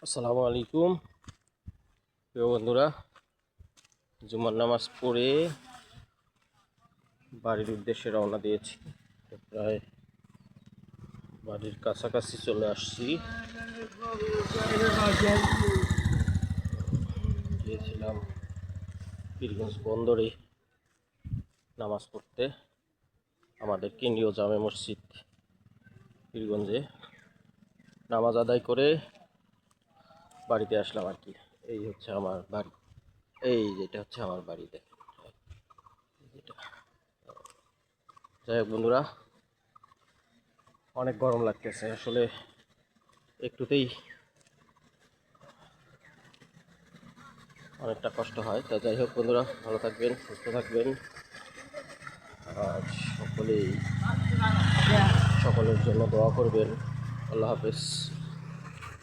আসসালামু আলাইকুম প্রিয় বন্ধুরা, জুমার নামাজ পড়ে বাড়ির উদ্দেশ্যে রওনা দিয়েছি। প্রায় বাড়ির কাছাকাছি চলে আসছি। গিয়েছিলাম পীরগঞ্জ বন্দরে নামাজ পড়তে, আমাদের কেন্দ্রীয় জামে মসজিদ পীরগঞ্জে নামাজ আদায় করে বাড়িতে আসলাম আর কি। এই হচ্ছে আমার বাড়ি, যেটা হচ্ছে আমার বাড়ি। দেখেন যেটা, যাই হোক বন্ধুরা, অনেক গরম লাগতেছে আসলে, একটুতেই অনেকটা কষ্ট হয়। তা যাই হোক বন্ধুরা, ভালো থাকবেন, সুস্থ থাকবেন, আর সকলের জন্য দোয়া করবেন। আল্লাহ হাফেজ।